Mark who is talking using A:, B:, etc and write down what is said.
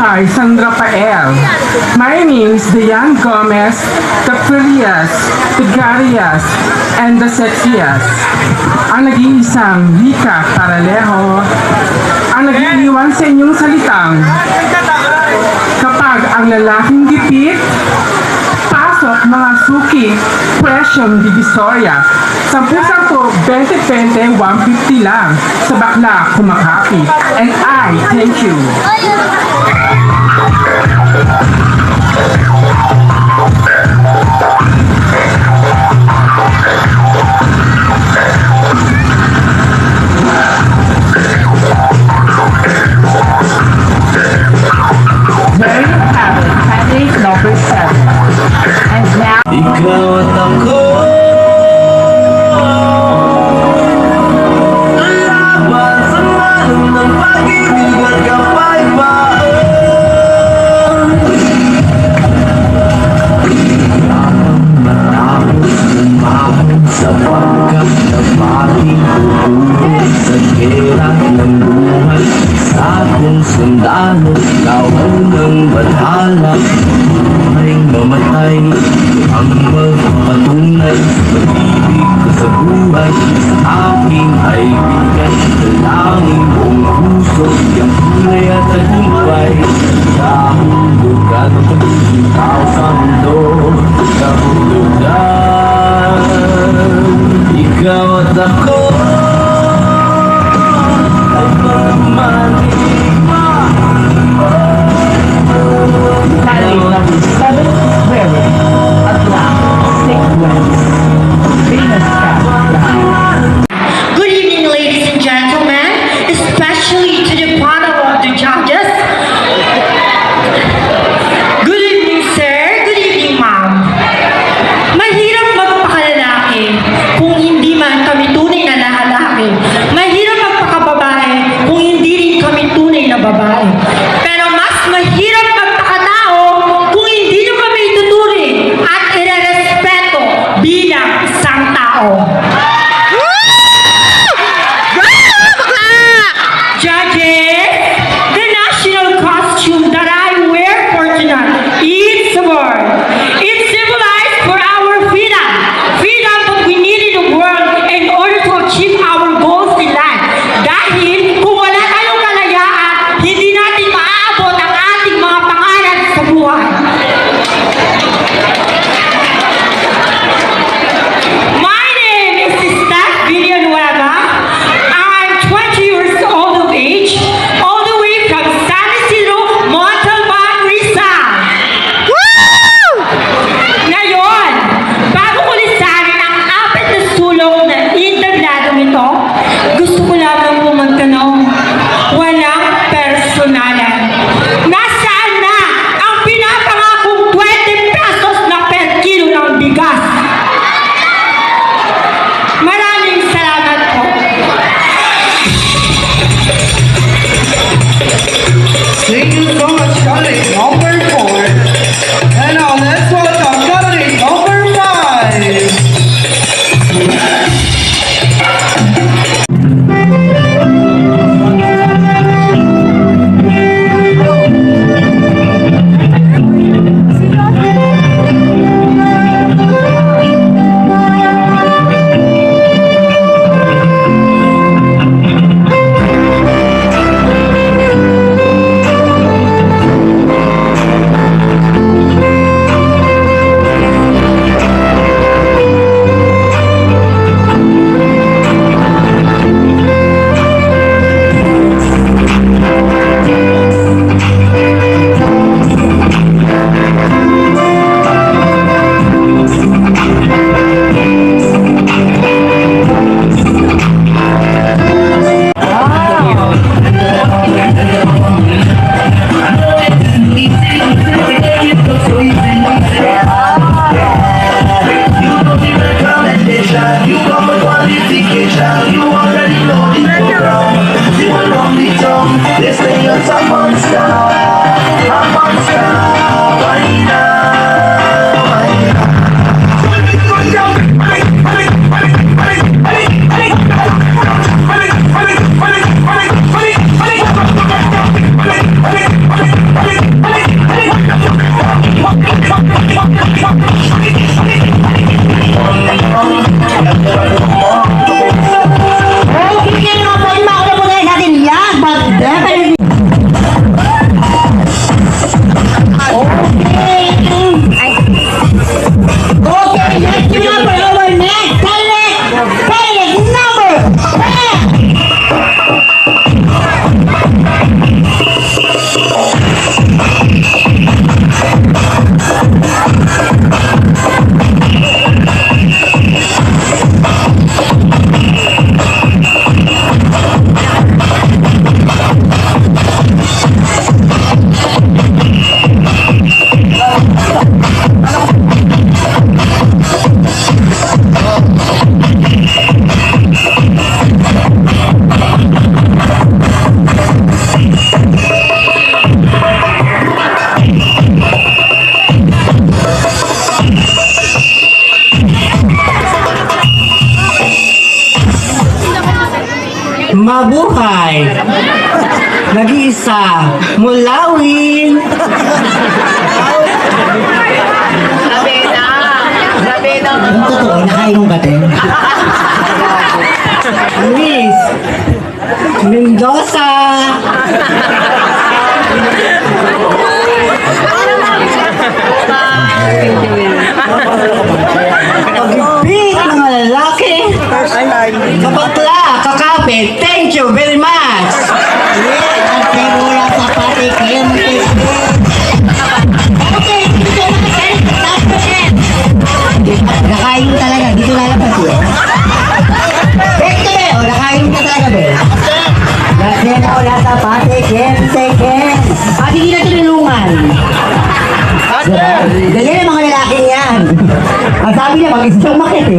A: Mabuhay San Rafael. My name is Diane Gomez, the prettiest, the gariest, and the sexiest. Ang nag-iisang Vika Paralejo, ang nag-iiwan sa inyong salitang, kapag ang lalaking gipit, pasok mga suki, presyong divisoria, 10-10, 20-20, 150 lang, sa bakla kumakapit. And I thank you. There you have it, candidate number 7. And now,
B: Ikaw at ako, laban sa malong ng pag-ibig at kapayapaan. Matapos umahon sapagkat napating pupunin sa gera ng buhay. Sa ating sundalo, lawan ng bathala, ay mamatay ang magpapatunay. Pag-ibig ko sa buhay, sa aking kaibigan, dalangin buong puso, yung kulay at tagumpay. Kahulugan ng pagiging tao sa mundo, kahulugan. Ikaw at ako ay magmamanigma.
A: candidate number 7, Rary, at last, Sequence, Venus Cat.
C: Good evening, ladies and gentlemen, especially to the panel of the judges. Good evening, sir. Good evening, ma'am. Mahirap magpakalalaki kung hindi man kami tunay na lalaki. Mahirap magpakababae kung hindi rin kami tunay na babae. Pero mas mahirap magpakatao kung hindi nyo kami ituturing at irerespeto bilang isang tao. Judges, the national costume that I wear for tonight is worn. It's symbolized for our freedom. Freedom that we need in the world in order to achieve our goals in life. Dahil kung wala tayong kalayaan, hindi natin maaabot ang ating mga pangarap sa buhay. My name is Steph Villanueva. I'm 20 years old of age, all the way from San Isidro, Montalban, Rizal. Ngayon, bago ko lisanin ang 4 na sulong na intabladong ito, gusto ko lamang po magtanong, walang personalan. Nasaan na ang pinapangakong 20 pesos na per kilo ng bigas? Maraming salamat po.
D: Thank you so much, candidate number 4. And now let's welcome candidate number 5.
E: Okay, kaya nga pwede makuna muna natin yan, but definitely. Okay, let's give it up for our next talent number 10.
F: Mabuhay! Nag-iisa, mulawin!
E: Ang totoo, nakainom ka din.
F: Miss Mendoza! Pag-ibig mga lalaki! Kapatla, kakapit, thank you very much!
E: Ate, wala sa pati, kaya mo okay, dito na kasi, last question. Nakain talaga, dito lalabas eh. Ito eh, o nakain ka talaga be. Kasi na wala sa pati, ken. Pati hindi na tinulungan. Ganyan ang mga lalaki yan. Ang sabi niya, mag-isang makit eh.